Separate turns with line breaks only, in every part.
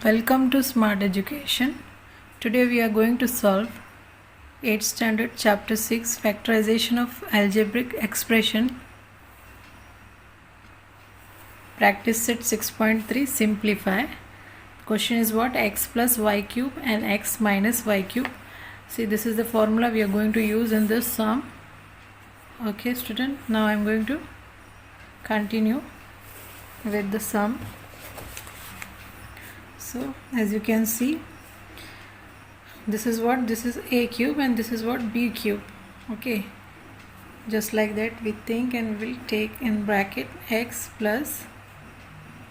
Welcome to Smart Education. Today we are going to solve 8th standard chapter 6 factorization of algebraic expression. Practice set 6.3 simplify. Question is what? X plus y cube and x minus y cube. See, this is the formula we are going to use in this sum. Okay student, now I am going to continue with the sum. So as you can see, this is what? This is a cube and this is what? B cube. Okay, just like that we think, and we will take in bracket x plus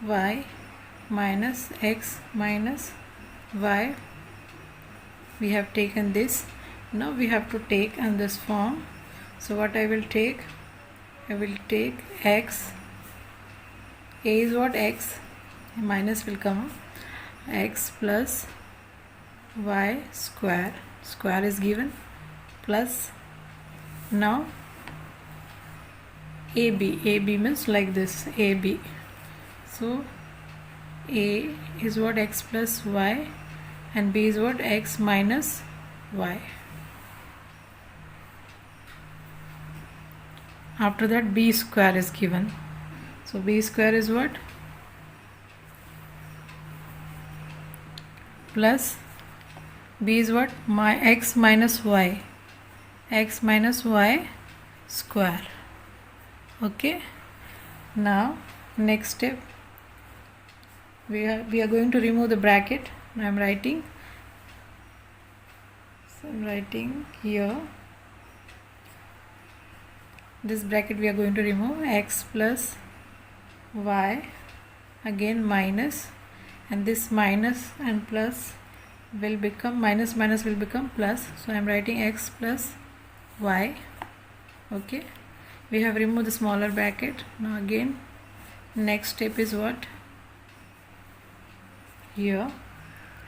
y minus x minus y. We have taken this. Now we have to take in this form. So what I will take? I will take x. A is what? X. Minus will come. X plus y square. Square is given. Plus. Now AB. AB means like this. AB. So A is what? X plus y, and B is what? X minus y. After that B square is given. So B square is what? Plus B is what? My x minus y. X minus y square. Okay. Now next step, we are going to remove the bracket. I am writing. So I am writing here. This bracket we are going to remove. X plus y, again minus, and this minus and plus will become minus will become plus. So I am writing x plus y. Okay, we have removed the smaller bracket. Now again next step is what? Here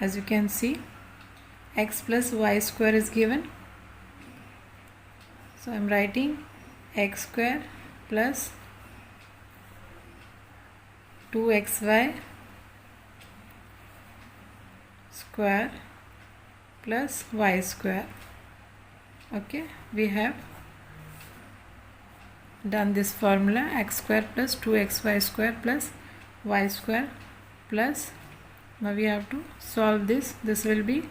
as you can see, x plus y square is given. So I am writing x square plus 2xy square plus y square. Okay, we have done this formula. X square plus 2xy square plus y square plus, now we have to solve this. This will be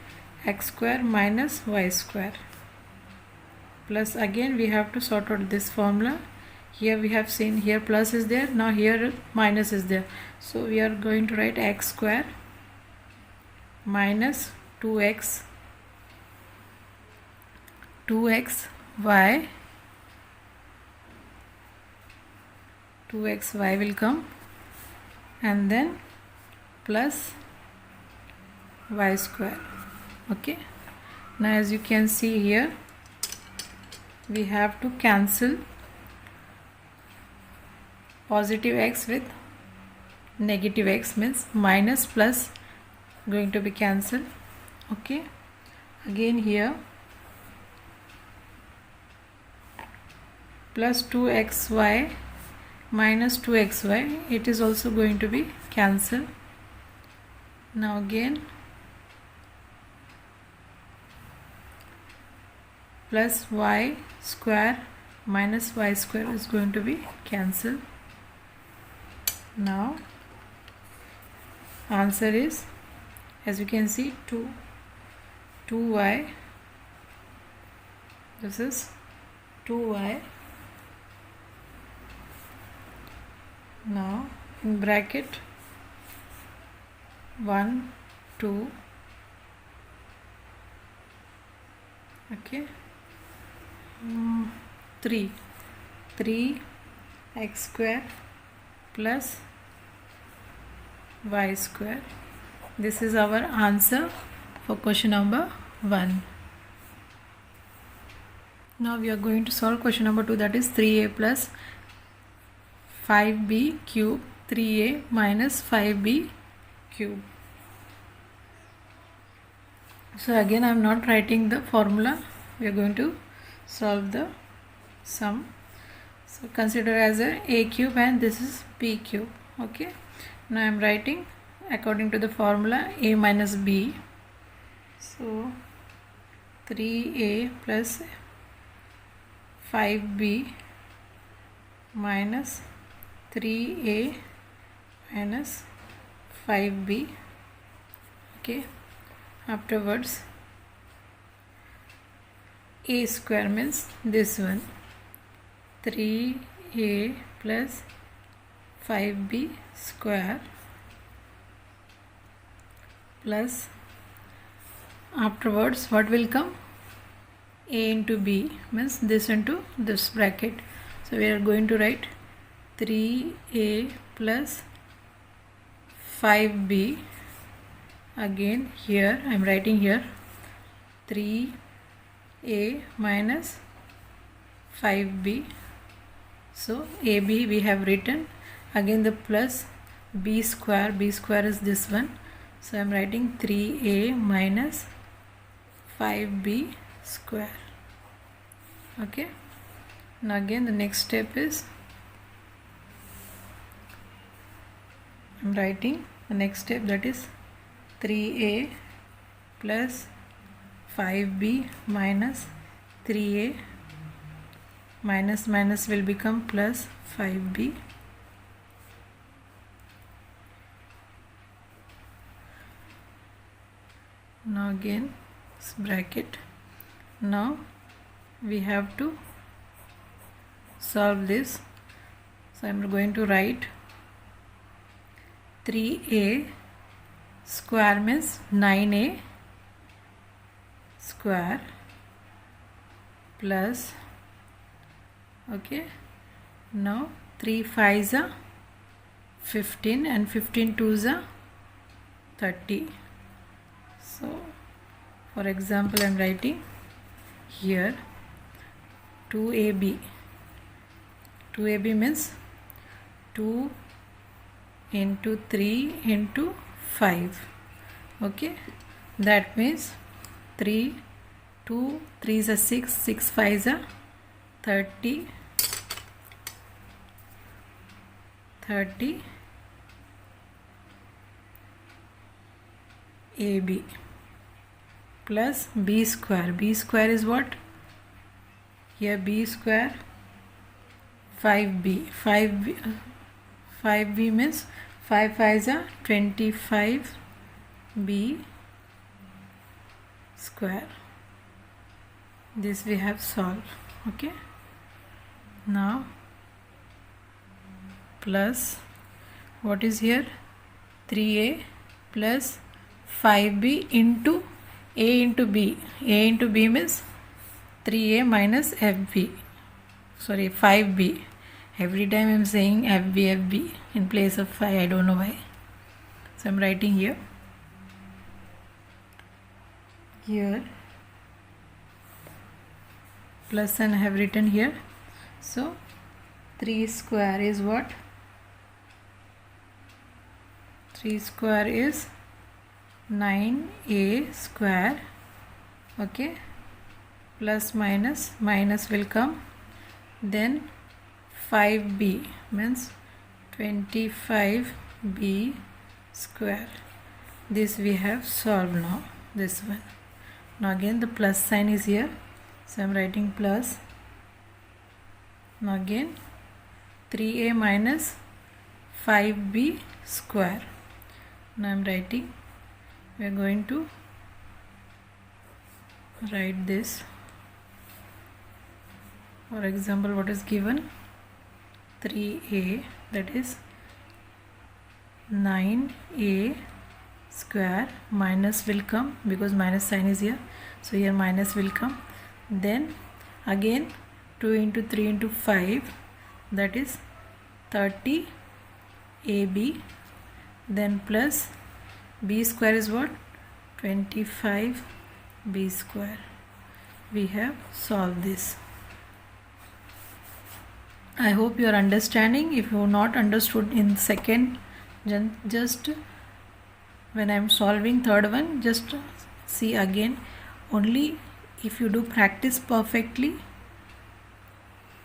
x square minus y square plus, again we have to sort out this formula. Here we have seen here plus is there, now here minus is there. So we are going to write x square minus 2xy will come, and then plus y square. Okay, now as you can see here, we have to cancel positive x with negative x, means minus plus going to be cancelled. Okay, again here plus 2xy minus 2xy, it is also going to be cancelled. Now again plus y square minus y square is going to be cancelled. Now answer is, as you can see, 2y. This is 2y. Now in bracket 1 2, okay, 3 x square plus y square. This is our answer for question number 1. Now we are going to solve question number 2, that is 3a plus 5b cube, 3a minus 5b cube. So again I am not writing the formula, we are going to solve the sum. So consider as a cube and this is b cube. Okay, now I am writing according to the formula a minus b. So 3a plus 5b minus 3a minus 5b. Okay, afterwards a square means this one, 3a plus 5b square plus afterwards what will come, a into b means this into this bracket. So we are going to write 3a plus 5b. Again here I am writing here 3a minus 5b. So ab we have written, again the plus b square is this one. So I am writing 3a minus 5b square. Okay, now again the next step is I am writing the next step, that is 3a plus 5b minus 3a, minus minus will become plus 5b. Now again this bracket. Now we have to solve this. So I am going to write 3a square means 9a square plus, okay, now 3 5s are 15 and 15 2s are 30. So for example I am writing here 2ab. 2ab means 2 into 3 into 5. Okay, that means 3 2 3s are 6, 6 5s are 30 ab plus b square. B square is what? Here b square 5b. 5b means 5 5s are 25b square. This we have solved. Okay, now plus what is here, 3a plus 5b into a into b. A into b means 3a minus fb, sorry 5b. Every time I am saying fb in place of 5, I don't know why. So I am writing here plus, and I have written here. So 3 square is what? 3 square is 9a square. Okay, plus minus will come, then 5b means 25b square. This we have solved now, this one. Now again the plus sign is here, so I am writing plus. Now again 3a minus 5b square. Now I am writing, we are going to write this. For example, what is given, 3a, that is 9a square, minus will come because minus sign is here, so here minus will come. Then again 2 into 3 into 5, that is 30 ab, then plus b square is what, 25 b square. We have solved this. I hope you are understanding. If you have not understood in second, just when I am solving third one, just see again. Only if you do practice perfectly,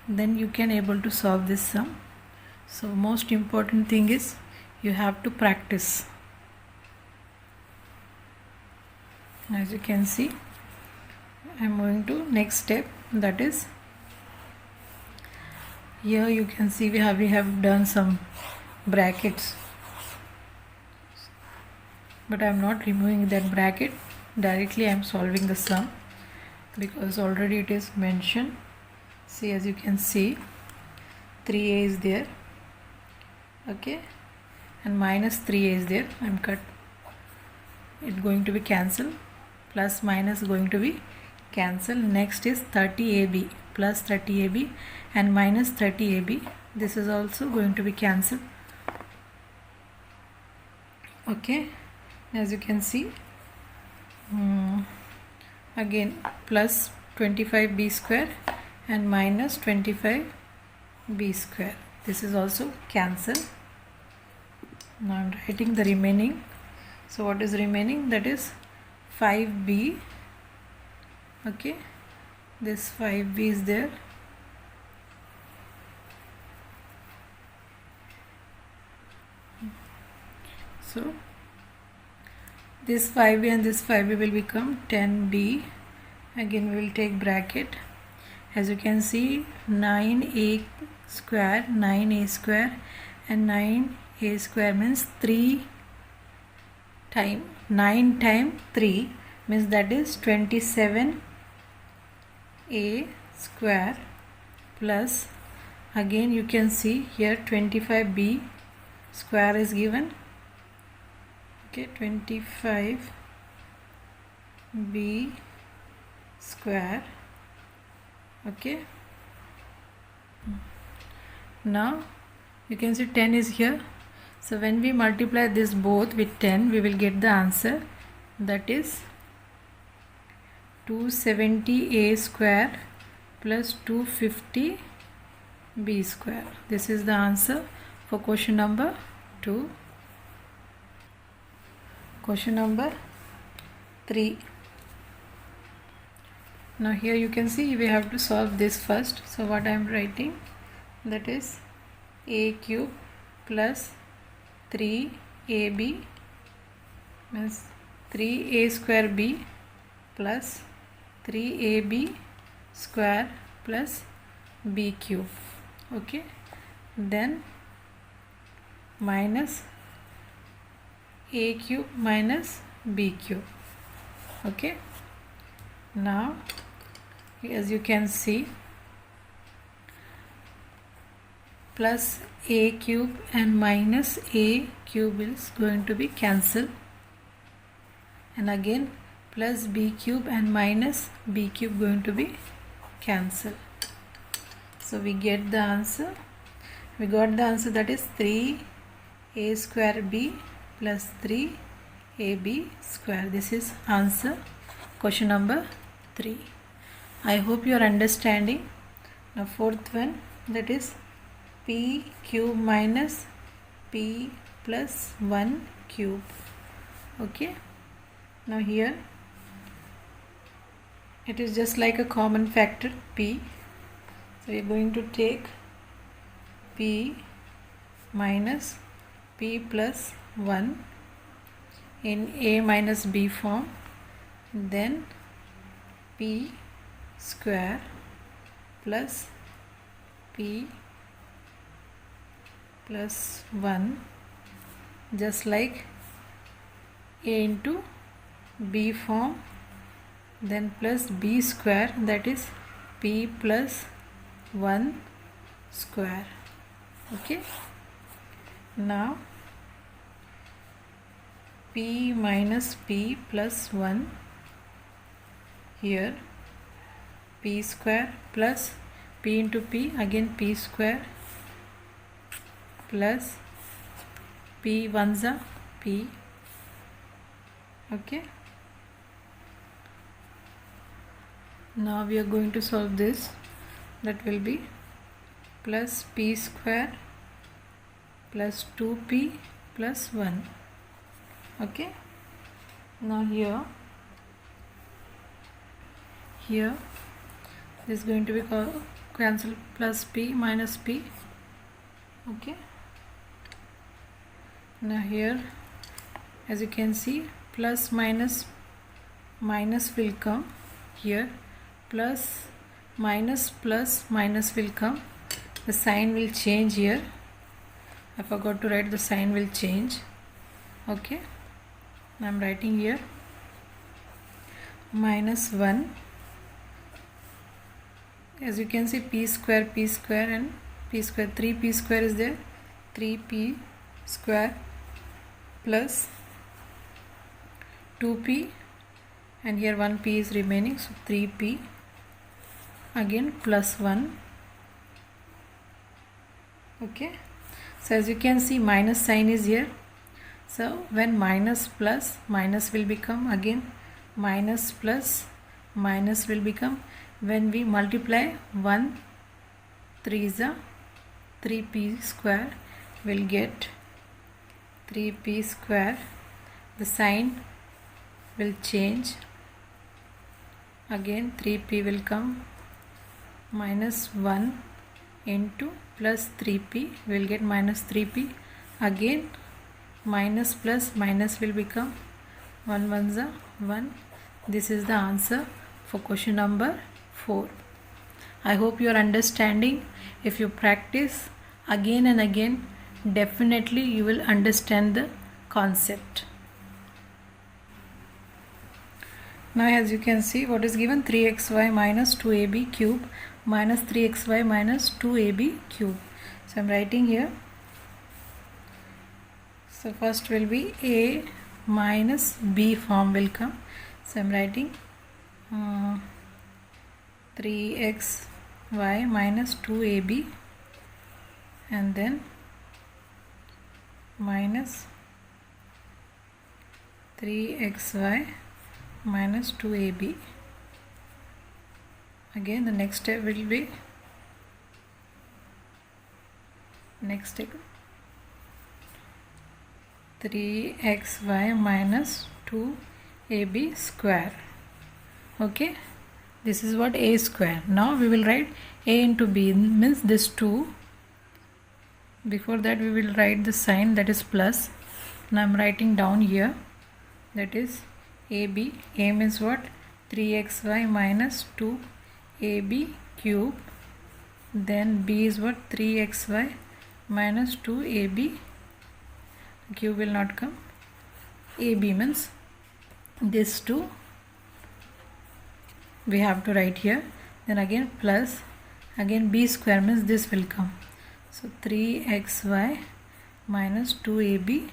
then you can able to solve this sum. So most important thing is you have to practice. As you can see, I am moving to next step, that is here you can see we have done some brackets, but I am not removing that bracket. Directly I am solving the sum because already it is mentioned. See, as you can see, 3a is there, okay, and minus 3a is there. I am cut it, going to be cancelled, plus minus going to be cancelled. Next is 30ab, plus 30ab and minus 30ab, this is also going to be cancelled, okay. As you can see, again plus 25b square and minus 25b square, this is also cancelled. Now I am writing the remaining. So what is remaining? That is 5b, okay. This 5b is there, so this 5b and this 5b will become 10b. Again we will take bracket. As you can see, 9a square and 9a square means 3 times 9 times 3 means that is 27a square, plus again you can see here 25b square is given, okay, 25b square, okay. Now you can see 10 is here, so when we multiply this both with 10 we will get the answer, that is 270a square plus 250b square. This is the answer for question number 2. Question number 3. Now here you can see we have to solve this first. So what I am writing, that is a cube plus 3ab means 3a square b plus 3ab square plus b cube, okay. Then minus a cube minus b cube, okay. Now as you can see, plus a cube and minus a cube is going to be cancelled, and again plus b cube and minus b cube going to be cancelled. So we get the answer, we got the answer, that is 3a square b plus 3ab square. This is answer question number 3. I hope you are understanding. Now fourth one, that is p cube minus p plus 1 cube, okay. Now here it is just like a common factor p, so we are going to take p minus p plus 1 in a minus b form, then p square plus p plus 1, just like a into b form, then plus b square, that is p plus 1 square, okay. Now p minus p plus 1, here p square plus p into p, again p square plus p ones are p, okay. Now we are going to solve this, that will be plus p square plus 2p plus 1, okay. Now here this is going to be cancelled, plus p minus p, okay. Now here as you can see, plus minus minus will come here, plus minus will come. The sign will change here. I forgot to write, the sign will change. Okay, I am writing here minus 1. As you can see, p square and p square, 3p square is there, 3p square plus 2p, and here 1p is remaining, so 3p again plus 1. Okay, so as you can see, minus sign is here. So when minus plus, minus will become again minus plus, minus will become, when we multiply 1 3 is a 3p square, will get 3p square. The sign will change, again 3p will come, minus 1 into plus 3p will get minus 3p, again minus plus, minus will become 1 1s are 1. This is the answer for question number 4. I hope you are understanding. If you practice again and again, definitely you will understand the concept. Now as you can see, what is given, 3xy minus 2ab cube minus 3xy minus 2ab cube. So I am writing here. So first will be a minus b form will come. So I am writing 3xy minus 2ab and then minus 3xy minus 2ab. Again the next step will be, next step 3xy minus 2ab square. Okay, this is what a square. Now we will write a into b, means this 2. Before that we will write the sign, that is plus. Now I am writing down here, that is ab. A means what, 3xy minus 2ab cube. Then b is what, 3xy minus 2ab. Cube will not come. ab means this 2 we have to write here. Then again plus, again b square means this will come. So 3xy minus 2ab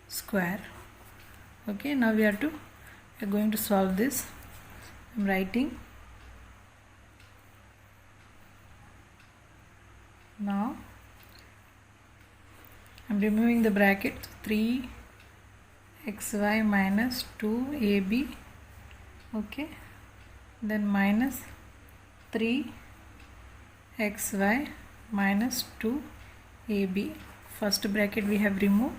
square. Okay, now we are going to solve this. I am writing now. I am removing the bracket, 3xy minus 2ab. Okay, then minus 3xy minus 2ab. First bracket we have removed,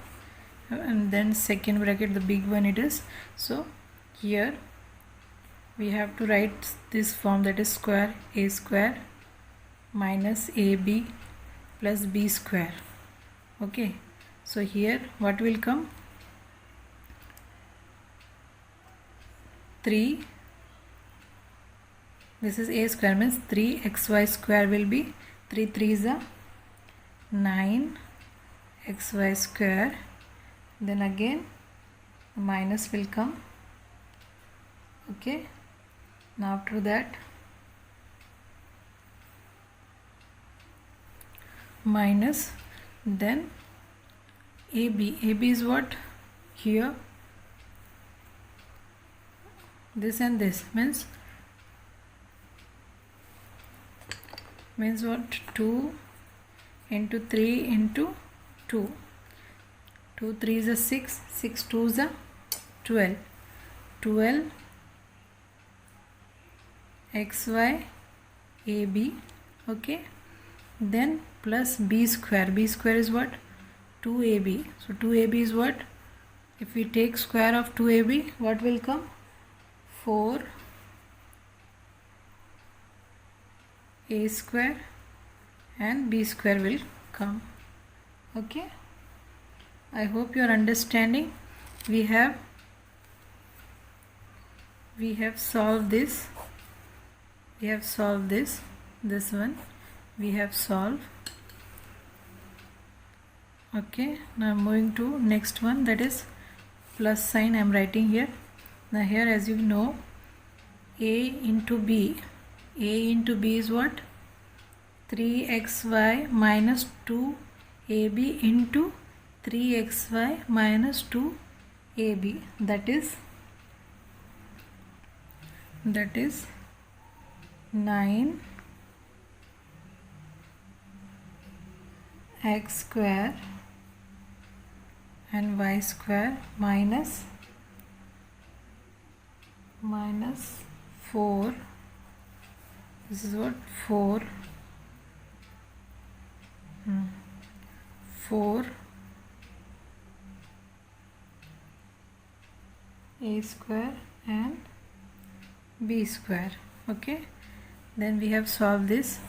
and then second bracket, the big one it is. So here we have to write this form, that is square, a square minus ab plus b square. Okay, so here what will come, 3, this is a square means 3xy square will be 3 3s are 9 xy square. Then again minus will come. Okay, now after that minus, then ab. ab is what, here this and this, means what, 2 into 3 into 2. 2 3 is a 6, 6 2 is a 12. 12 xy ab. Okay, then plus b square. B square is what, 2ab. So 2ab is what, if we take square of 2ab, what will come, 4 a square and b square will come. Okay, I hope you are understanding. We have we have solved this. We have solved this one we have solved. Okay, now moving to next one, that is plus sign I am writing here. Now here, as you know, a into b is what? 3xy minus 2ab into 3xy minus 2ab, that is 9 x square and y square minus 4, this is what, 4 a square and b square. Okay, then we have solved this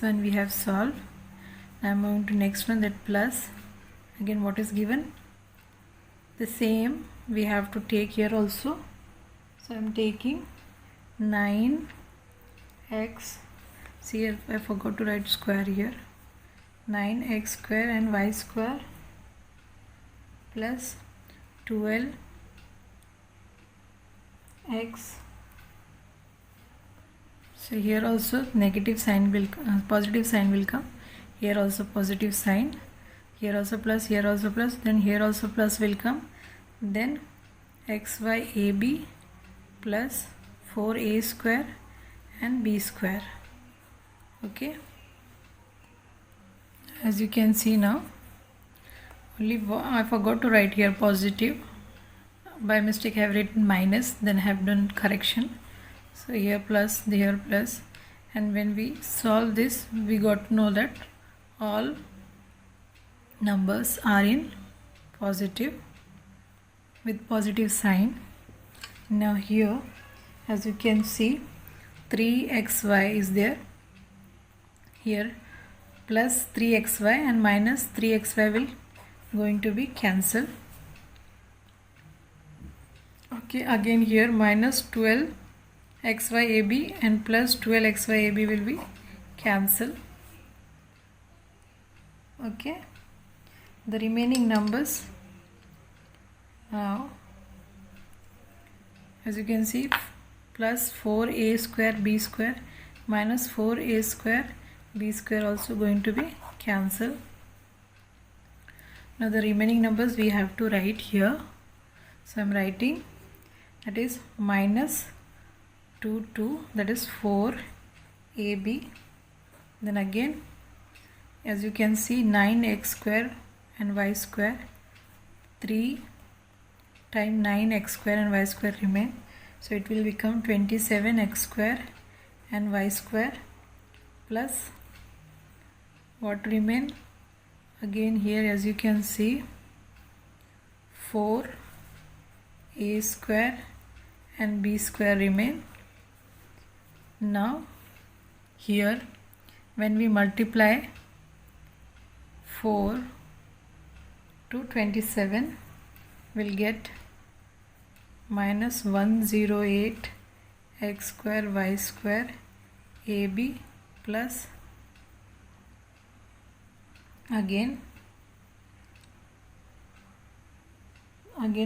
one we have solved. Now I'm moving to next one, that plus. Again, what is given? The same we have to take here also. So I'm taking 9x, see here I forgot to write square here, 9x square and y square plus 12x, so here also negative sign will positive sign will come, here also positive sign, here also plus, here also plus, then here also plus will come, then xyab plus 4a square and b square. Okay, as you can see now, only I forgot to write here positive, by mistake I have written minus, then I have done correction. So here plus, here plus, and when we solve this we got to know that all numbers are in positive with positive sign. Now here, as you can see, 3xy is there, here plus 3xy and minus 3xy will going to be cancelled. Okay, again here minus 12xyab and plus 12xyab will be cancelled. Okay, the remaining numbers now, as you can see, plus 4a square b square minus 4a square b square also going to be cancelled. Now the remaining numbers we have to write here. So I am writing, that is minus 2, that is 4ab, then again as you can see 9x square and y square, 3 times 9x square and y square remain, so it will become 27x square and y square plus what remain, again here as you can see 4a square and b square remain. Now here when we multiply 4 to 27, we'll get minus 108 x square y square ab plus again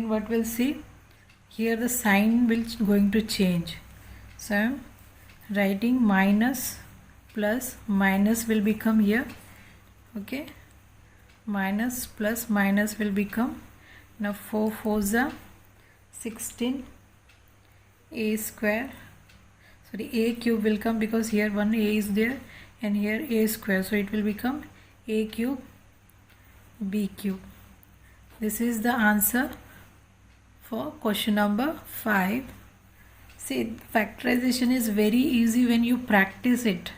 what we'll see here, the sign will going to change. So I'm writing minus plus minus will become here. Okay, minus plus minus will become, now 4 4s are 16 a square, sorry, a cube will come because here one a is there and here a square, so it will become a cube b cube. This is the answer for question number 5. See, factorization is very easy when you practice it.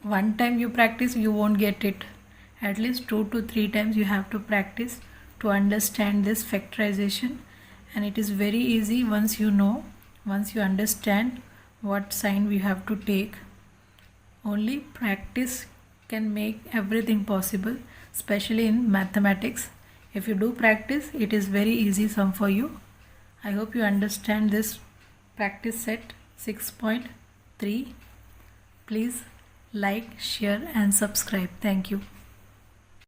One time you practice, you won't get it. At least 2 to 3 times you have to practice to understand this factorization, and it is very easy once you know, once you understand what sign we have to take. Only practice can make everything possible, especially in mathematics. If you do practice, it is very easy sum for you. I hope you understand this practice set 6.3. Please like, share and subscribe. Thank you.